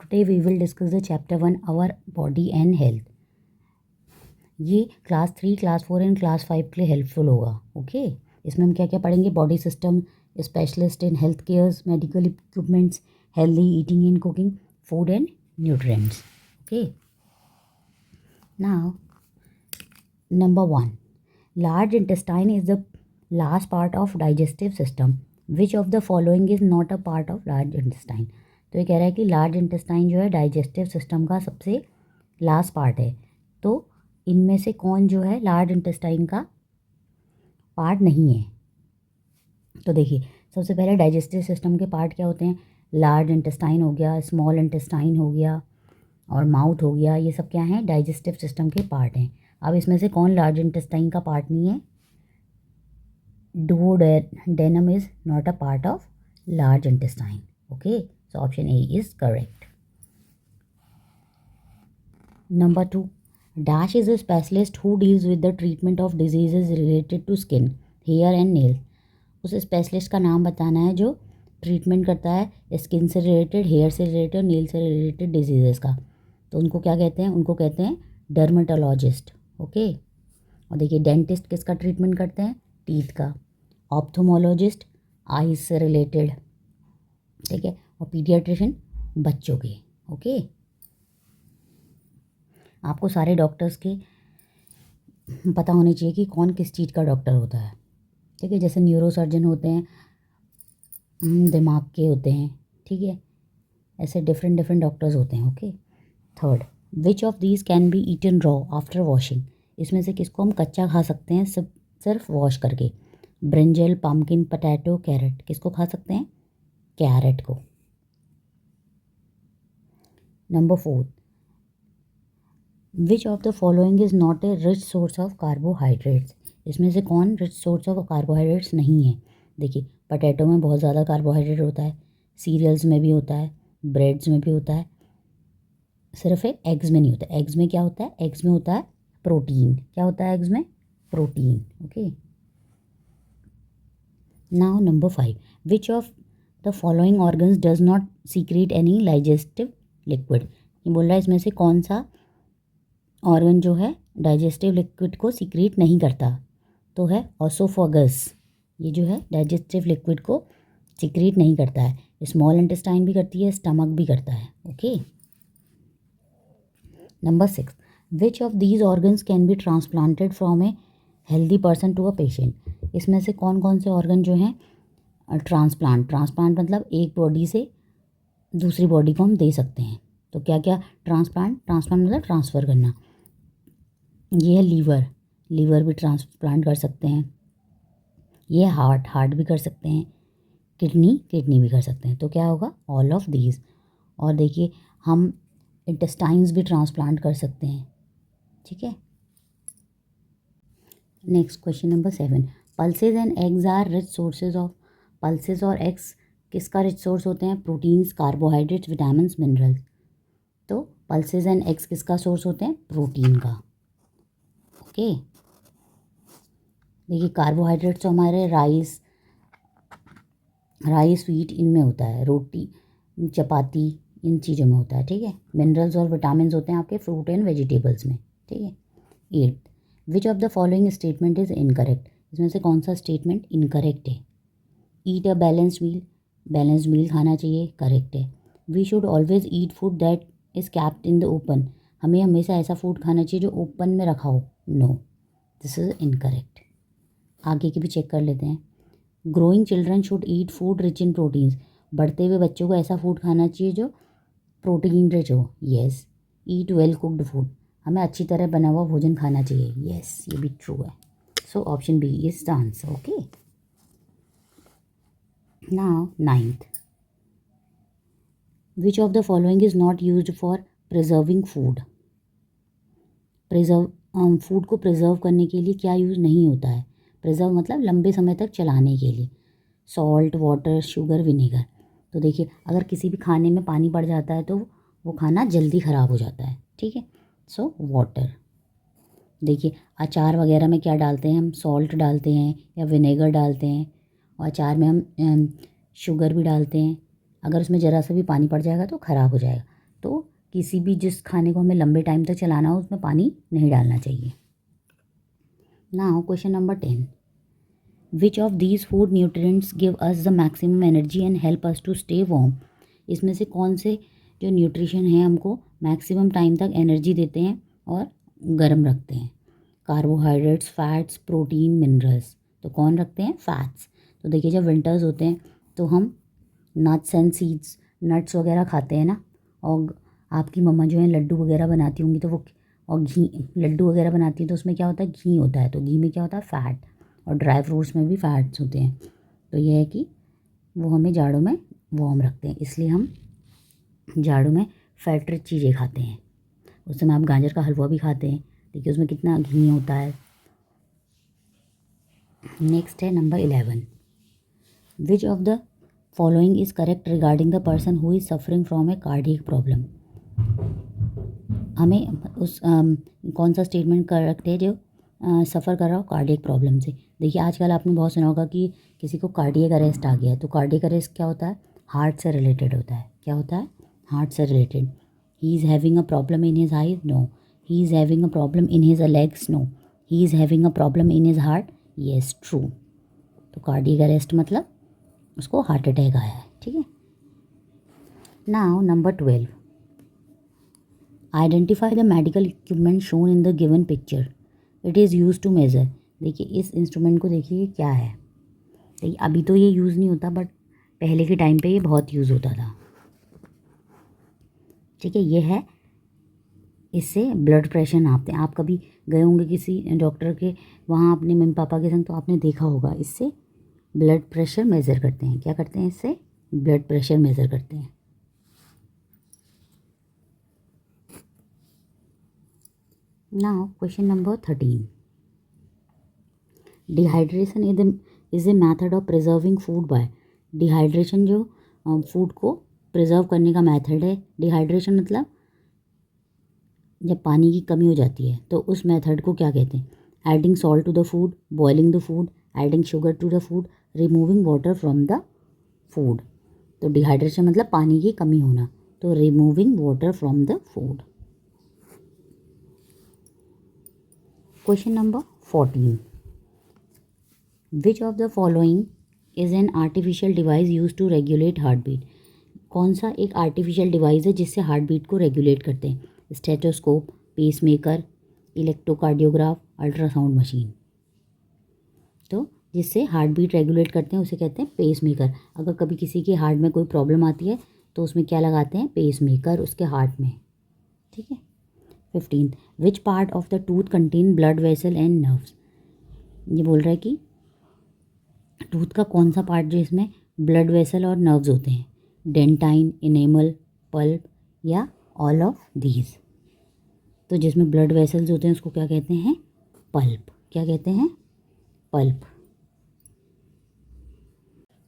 Today we will discuss the chapter 1 our body and health. ये class 3, class 4 and class 5 के लिए helpful होगा। Okay, इसमें हम क्या क्या पढ़ेंगे? Body system, specialist in health cares, medical equipments, healthy eating and cooking, food and nutrients. Okay, now number 1, large intestine is the last part of digestive system. Which of the following is not a part of large intestine? तो ये कह रहा है कि large intestine जो है digestive system का सबसे लास्ट पार्ट है। तो इनमें से कौन जो है लार्ज इंटेस्टाइन का पार्ट नहीं है? तो देखिए, सबसे पहले डाइजेस्टिव सिस्टम के पार्ट क्या होते हैं? लार्ज इंटेस्टाइन हो गया, स्मॉल इंटेस्टाइन हो गया और माउथ हो गया। ये सब क्या हैं? डाइजेस्टिव सिस्टम के पार्ट हैं। अब इसमें से कौन लार्ज इंटेस्टाइन का पार्ट नहीं है? duodenum is not a part of large intestine. Okay, so option A is correct. Number 2, Dash is a specialist who deals with the treatment of diseases related to skin, hair and nails. उस specialist का नाम बताना है जो treatment करता है skin से related, hair से रिलेटेड, नेल से रिलेटेड डिजीज़ेस का। तो उनको क्या कहते हैं? उनको कहते हैं डर्मेटोलॉजिस्ट। ओके, और देखिए डेंटिस्ट किसका ट्रीटमेंट करते हैं? टीथ का। ऑप्थोमोलॉजिस्ट आइज से रिलेटेड, ठीक है, और पीडियाट्रिशियन बच्चों के। ओके, आपको सारे डॉक्टर्स के पता होने चाहिए कि कौन किस चीज़ का डॉक्टर होता है। ठीक है, जैसे न्यूरोसर्जन होते हैं, दिमाग के होते हैं, ठीक है, ऐसे डिफरेंट डिफरेंट डॉक्टर्स होते हैं। Okay, third, which of these can be eaten raw after washing? इसमें से किसको हम कच्चा खा सकते हैं सिर्फ वॉश करके? Brinjal, pumpkin, potato, carrot. किसको खा सकते हैं? कैरेट को। Number 4, which of the following is not a rich source of carbohydrates? इसमें से कौन रिच सोर्स ऑफ कार्बोहाइड्रेट्स नहीं है? देखिए, पोटैटो में बहुत ज़्यादा कार्बोहाइड्रेट होता है, सीरियल्स में भी होता है, ब्रेड्स में भी होता है, सिर्फ एक एग्स में नहीं होता। एग्स में क्या होता है? एग्स में होता है प्रोटीन। क्या होता है एग्स में? Protein. Okay, now number 5, which of the following organs does not secret any digestive liquid? ये बोल रहा है इसमें से कौन सा ऑर्गन जो है डाइजेस्टिव लिक्विड को सीक्रेट नहीं करता? तो है ओसोफेगस। ये जो है डाइजेस्टिव लिक्विड को सीक्रेट नहीं करता है। स्मॉल इंटेस्टाइन भी करती है, स्टमक भी करता है। Okay, number 6, which of these organs can be transplanted from a healthy person to a patient? इसमें से कौन कौन से ऑर्गन जो हैं ट्रांसप्लांट मतलब एक बॉडी से दूसरी बॉडी को हम दे सकते हैं? तो क्या क्या ट्रांसप्लांट मतलब ट्रांसफ़र करना। ये है लीवर भी ट्रांसप्लांट कर सकते हैं। ये हार्ट भी कर सकते हैं। किडनी भी कर सकते हैं। तो क्या होगा? All of these. और देखिए, हम इंटेस्टाइन्स भी ट्रांसप्लांट कर सकते हैं। ठीक है, next question number 7, pulses and eggs are rich sources of. Pulses और एग्स किसका रिच सोर्स होते हैं? Proteins, carbohydrates, vitamins, minerals. तो पल्सेज एंड एग्स किसका सोर्स होते हैं? प्रोटीन का। ओके, देखिए कार्बोहाइड्रेट्स तो हमारे राइस व्हीट इनमें होता है, रोटी, चपाती, इन चीज़ों में होता है। ठीक है, मिनरल्स और विटामिन्स होते हैं आपके फ्रूट एंड वेजिटेबल्स में। ठीक है, 8, विच of the following statement is incorrect? इसमें से कौन सा स्टेटमेंट इनकरेक्ट है? ईट अ बैलेंस्ड मील खाना चाहिए, करेक्ट है। We should always eat food that is kept in the open? हमें हमेशा ऐसा फूड खाना चाहिए जो ओपन में रखा हो। No, this is incorrect. आगे की भी चेक कर लेते हैं। Growing children should eat food rich in proteins? बढ़ते हुए बच्चों को ऐसा फूड खाना चाहिए जो प्रोटीन रिच हो। Yes. Eat well cooked food? हमें अच्छी तरह बना हुआ भोजन खाना चाहिए। येस, ये भी ट्रू है। So option B is the answer. Okay, now 9th, which of the following is not used for preserving food? Food को प्रिजर्व करने के लिए क्या यूज़ नहीं होता है? प्रिजर्व मतलब लंबे समय तक चलाने के लिए। Salt, water, sugar, vinegar. तो देखिए, अगर किसी भी खाने में पानी पड़ जाता है तो वो खाना जल्दी ख़राब हो जाता है। ठीक है, सो वाटर। देखिए, अचार वगैरह में क्या डालते हैं हम? सॉल्ट डालते हैं या विनेगर डालते हैं, और अचार में हम शुगर भी डालते हैं। अगर उसमें ज़रा सा भी पानी पड़ जाएगा तो ख़राब हो जाएगा। तो किसी भी जिस खाने को हमें लंबे टाइम तक चलाना हो उसमें पानी नहीं डालना चाहिए। Now question number 10, which of these food nutrients give us the maximum energy and help us to stay warm. इसमें से कौन से जो न्यूट्रिशन हैं हमको मैक्सिमम टाइम तक एनर्जी देते हैं और गर्म रखते हैं। Carbohydrates, fats, protein, minerals. तो कौन रखते हैं? फैट्स। तो देखिए जब विंटर्स होते हैं तो हम नट्स एंड सीड्स, नट्स वगैरह खाते हैं ना, और आपकी मम्मा जो है लड्डू वगैरह बनाती होंगी तो वो, और घी, लड्डू वगैरह बनाती हैं तो उसमें क्या होता है? घी होता है। तो घी में क्या होता है? फैट। और ड्राई फ्रूट्स में भी फैट्स होते हैं। तो यह है कि वो हमें जाड़ों में वार्म रखते हैं, इसलिए हम जाड़ों में फैट रिच चीज़ें खाते हैं। उस समय आप गाजर का हलवा भी खाते हैं, देखिए उसमें कितना घी होता है। नेक्स्ट है number 11, which of the following is correct regarding the person who is suffering from A cardiac problem. हमें उस कौन सा स्टेटमेंट करेक्ट है जो सफ़र कर रहा हो कार्डियक प्रॉब्लम से। देखिए आजकल आपने बहुत सुना होगा कि किसी को कार्डियक अरेस्ट आ गया है। तो कार्डियक अरेस्ट क्या होता है? हार्ट से रिलेटेड होता है। क्या होता है? हार्ट से related. He is having a problem in his eyes, no. He is having a problem in his legs, no. He is having a problem in his heart, yes, true. तो cardiac arrest मतलब उसको heart attack आया है, ठीक है। Now number 12, identify the medical equipment shown in the given picture, it is use to measure. देखिए इस instrument को देखिए क्या है। देखिए अभी तो ये यूज़ नहीं होता, बट पहले के टाइम पे ये बहुत यूज़ होता था, ठीक है। ये है, इससे ब्लड प्रेशर नापते हैं। आप कभी गए होंगे किसी डॉक्टर के वहाँ अपने मम्मी पापा के संग, तो आपने देखा होगा इससे ब्लड प्रेशर मेज़र करते हैं। क्या करते हैं? इससे ब्लड प्रेशर मेज़र करते हैं। Now question number 13, dehydration is a method of preserving food by. Dehydration जो फूड को प्रिजर्व करने का मेथड है। डिहाइड्रेशन मतलब जब पानी की कमी हो जाती है तो उस मेथड को क्या कहते हैं? Adding salt to the food, boiling the food, adding sugar to the food, removing water from the food. तो डिहाइड्रेशन मतलब पानी की कमी होना, तो removing water from the food. Question number 14, which of the following is an artificial device use to regulate heart beat. कौन सा एक आर्टिफिशियल डिवाइस है जिससे हार्ट बीट को रेगुलेट करते हैं? Stethoscope, pacemaker, electrocardiograph, ultrasound machine. तो जिससे हार्ट बीट रेगुलेट करते हैं उसे कहते हैं पेसमेकर। अगर कभी किसी के हार्ट में कोई प्रॉब्लम आती है तो उसमें क्या लगाते हैं? पेसमेकर उसके हार्ट में, ठीक है। 15, which part of the tooth contain blood vessel and nerves. ये बोल रहा है कि टूथ का कौन सा पार्ट जो इसमें ब्लड वेसल और नर्व्स होते हैं? डेंटाइन, इनेमल, पल्प या ऑल ऑफ दीज। तो जिसमें ब्लड वेसल्स होते हैं उसको क्या कहते हैं? पल्प। क्या कहते हैं? Pulp.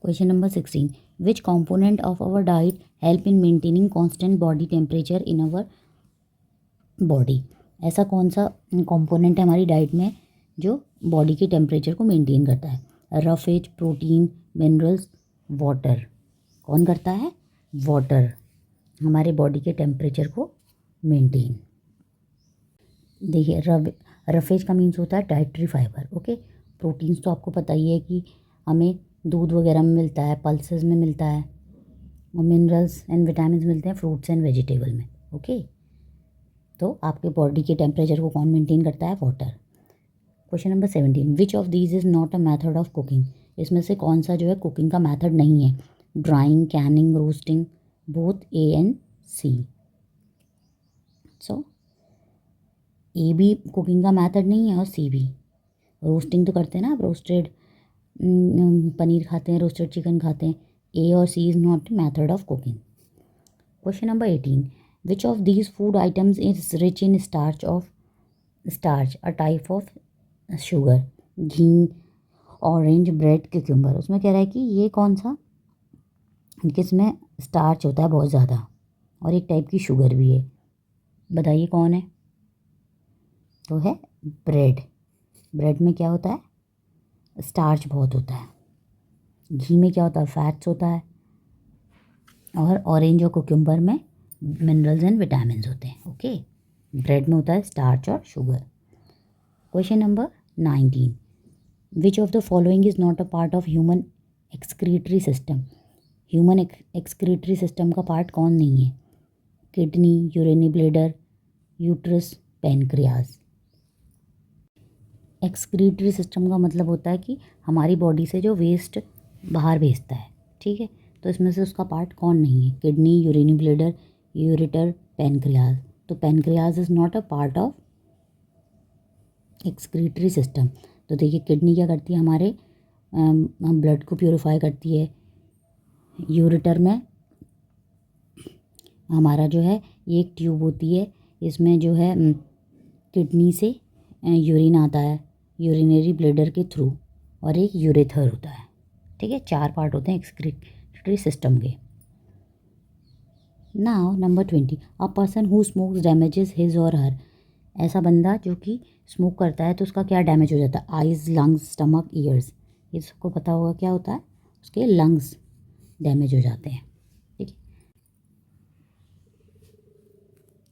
Question number 16, which component of our diet help in maintaining constant body temperature in our body. ऐसा कौन सा कंपोनेंट है हमारी डाइट में जो बॉडी के टेम्परेचर को मेंटेन करता है? Roughage, protein, minerals, water. कौन करता है? वाटर हमारे बॉडी के टेम्परेचर को मेंटेन। देखिए रफेज का मीन्स होता है डाइटरी फाइबर, ओके। प्रोटीन्स तो आपको पता ही है कि हमें दूध वगैरह में मिलता है, पल्सेस में मिलता है, और मिनरल्स एंड विटामिन मिलते हैं फ्रूट्स एंड वेजिटेबल में, ओके। तो आपके बॉडी के टेम्परेचर को कौन मेंटेन करता है? Water. Question number 17, which of these is not a method of cooking. इसमें से कौन सा जो है कुकिंग का मैथड नहीं है? Drying, canning, roasting, both A and C. So A भी कुकिंग का मैथड नहीं है और सी भी। रोस्टिंग तो करते हैं ना आप, रोस्टेड पनीर खाते हैं, रोस्टेड चिकन खाते हैं। ए और C is not method of cooking. Question number 18, which of these food items is rich in starch a type of sugar. Ghee, orange, bread, cucumber. उसमें कह रहा है कि ये कौन सा, किसमें स्टार्च होता है बहुत ज़्यादा और एक टाइप की शुगर भी है, बताइए कौन है? तो है ब्रेड। ब्रेड में क्या होता है? स्टार्च बहुत होता है। घी में क्या होता है? फैट्स होता है। और ऑरेंज और कुकुम्बर में मिनरल्स एंड विटामिन होते हैं। ओके, ब्रेड में होता है स्टार्च और sugar. Question number 19, which of the following is not a part of human excretory system. Human excretory system का पार्ट कौन नहीं है? Kidney, urinary bladder, uterus, pancreas. Excretory system का मतलब होता है कि हमारी बॉडी से जो वेस्ट बाहर भेजता है, ठीक है। तो इसमें से उसका पार्ट कौन नहीं है? Kidney, urinary bladder, ureter, pancreas. तो pancreas is not a part of excretory system. तो देखिए, किडनी क्या करती है? हमारे ब्लड को प्योरीफाई करती है। यूरेटर में हमारा जो है ये एक ट्यूब होती है, इसमें जो है किडनी से यूरिन आता है यूरिनरी ब्लैडर के थ्रू, और एक यूरेथर होता है, ठीक है। 4 पार्ट होते हैं एक्सक्रीटरी सिस्टम के। Now number 20, a person who smokes damages his और हर। ऐसा बंदा जो कि स्मोक करता है तो उसका क्या डैमेज हो जाता है? Eyes, lungs, stomach, years. ये सबको पता होगा क्या होता है? उसके लंग्स डैमेज हो जाते हैं, ठीक है।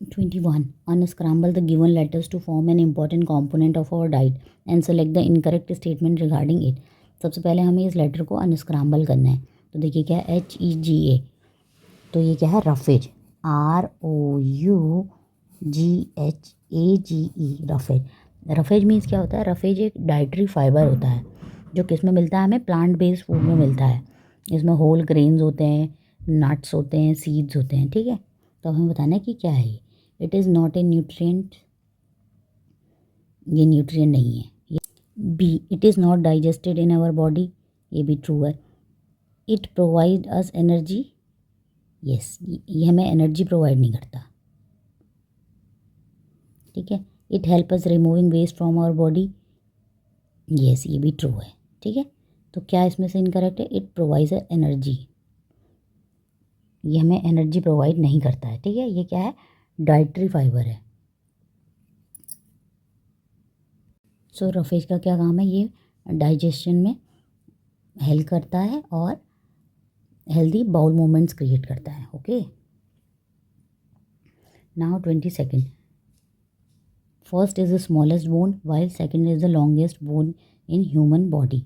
21, unscramble the given letters to form an important component of our diet and select the incorrect statement regarding it. सबसे पहले हमें इस लेटर को अनस्क्रैम्बल करना है। तो देखिए क्या है? HEGA। तो ये क्या है? Roughage, ROUGHAGE, roughage. Roughage means क्या होता है? रफेज एक डाइटरी फाइबर होता है जो किस में मिलता है? हमें प्लांट बेस्ड फूड में मिलता है। इसमें होल ग्रेन्स होते हैं, नट्स होते हैं, सीड्स होते हैं, ठीक है। तो हमें बताना है कि क्या है ये। It is not a nutrient, ये न्यूट्रिएंट नहीं है। ये B, it is not digested in our body, ये भी ट्रू है। It provide us energy, yes, ये हमें एनर्जी प्रोवाइड नहीं करता, ठीक है। It help us removing waste from our body, yes, ये भी ट्रू है, ठीक है। तो क्या इसमें से इनकरेक्ट है? इट प्रोवाइड्स एनर्जी, ये हमें एनर्जी प्रोवाइड नहीं करता है, ठीक है। ये क्या है? डाइटरी फाइबर है। सो रफेज का क्या काम है? ये डाइजेशन में हेल्प करता है और हेल्दी बाउल मूवमेंट्स क्रिएट करता है। Okay, now 22nd, first is the smallest bone while second is the longest bone in human body.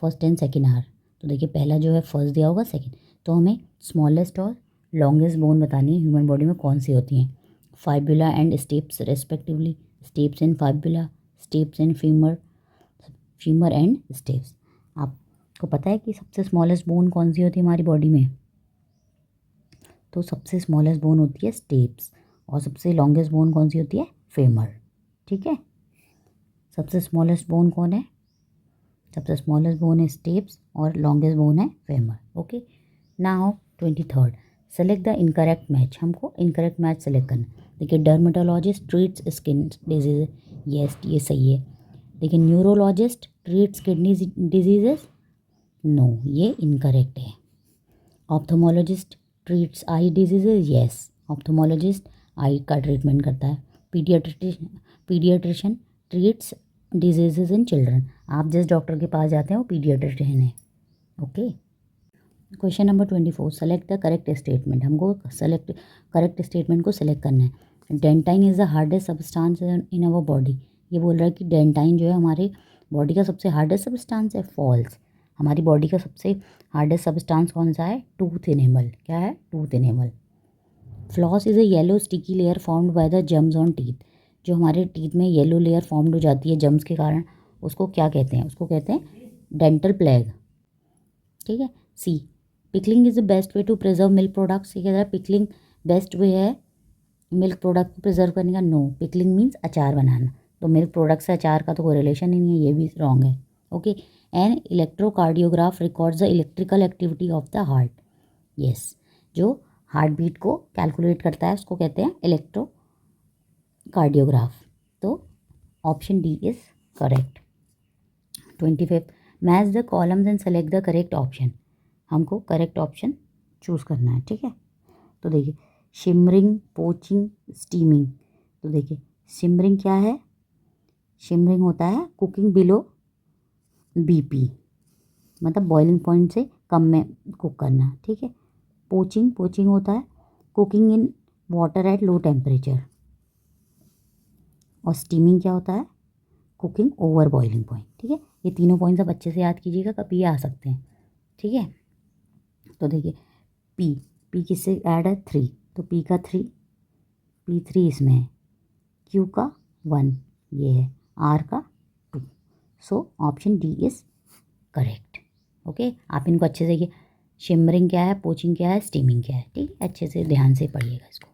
First and second are. तो देखिए, पहला जो है फर्स्ट दिया होगा, सेकंड। तो हमें स्मॉलेस्ट और लॉन्गेस्ट बोन बतानी है ह्यूमन बॉडी में कौन सी होती हैं। Fibula and steps respectively, steps in fibula, steps in femur, femur and steps. आपको पता है कि सबसे स्मॉलेस्ट बोन कौन सी होती है हमारी बॉडी में? तो सबसे स्मॉलेस्ट बोन होती है स्टेप्स, और सबसे लॉन्गेस्ट बोन कौन सी होती है? फेमर, ठीक है। सबसे स्मॉलेस्ट बोन कौन है? सबसे स्मॉलेस्ट बोन है स्टेप्स और लॉन्गेस्ट बोन है femur. Okay, now 23rd, select the incorrect match. हमको इनकरेक्ट मैच सेलेक्ट करना। देखिए, dermatologist treats skin disease, yes, ये सही है। लेकिन neurologist treats kidney diseases, no, ये इनकरेक्ट है। Ophthalmologist treats eye diseases, yes, ophthalmologist eye का ट्रीटमेंट करता है। Paediatrician treats diseases in children. आप जिस डॉक्टर के पास जाते हैं वो पीडियाट्रिशियन है। Okay, question number 24, select the correct statement. हमको सेलेक्ट करेक्ट स्टेटमेंट को सेलेक्ट करना है। Dentine is the hardest substance in our body. ये बोल रहा है कि डेंटाइन जो है हमारे बॉडी का सबसे हार्डेस्ट सब्सटेंस है। फॉल्स। हमारी बॉडी का सबसे हार्डेस्ट सब्सटेंस कौन सा है? Tooth enamel. क्या है? Tooth enamel. Floss is a yellow sticky layer formed by the germs on teeth. जो हमारे टीथ में येलो लेयर फॉर्म्ड हो जाती है जम्स के कारण, उसको क्या कहते हैं? उसको कहते हैं डेंटल प्लेग, ठीक है। C, pickling is the best way to preserve milk products. ये कहता है पिकलिंग बेस्ट वे है मिल्क प्रोडक्ट को प्रिजर्व करने का। नो, पिकलिंग मीन्स अचार बनाना। तो मिल्क प्रोडक्ट से अचार का तो कोई रिलेशन ही नहीं है, ये भी रॉन्ग है। Okay, an electrocardiograph records the electrical activity of the heart. Yes, जो हार्ट बीट को कैलकुलेट करता है उसको कहते हैं इलेक्ट्रोकार्डियोग्राफ। तो option D is correct. 25th, match the columns and select the correct option. हमको करेक्ट ऑप्शन चूज़ करना है, ठीक है। तो देखिए, शिमरिंग, पोचिंग, स्टीमिंग। तो देखिए, शिमरिंग क्या है? शिमरिंग होता है कुकिंग बिलो BP, मतलब बॉइलिंग पॉइंट से कम में कुक करना, ठीक है। पोचिंग होता है cooking in water at low temperature, और स्टीमिंग क्या होता है, कुकिंग ओवर बॉइलिंग पॉइंट। ठीक है, ये तीनों पॉइंट्स आप अच्छे से याद कीजिएगा, कभी ये आ सकते हैं। ठीक है, तो देखिए पी किससे ऐड है, 3, तो पी का 3, P3 इसमें है, क्यू का 1 ये है, आर का 2, so option D is correct. Okay, आप इनको अच्छे से, ये शिमरिंग क्या है, पोचिंग क्या है, स्टीमिंग क्या है, ठीक है, अच्छे से ध्यान से पढ़िएगा इसको।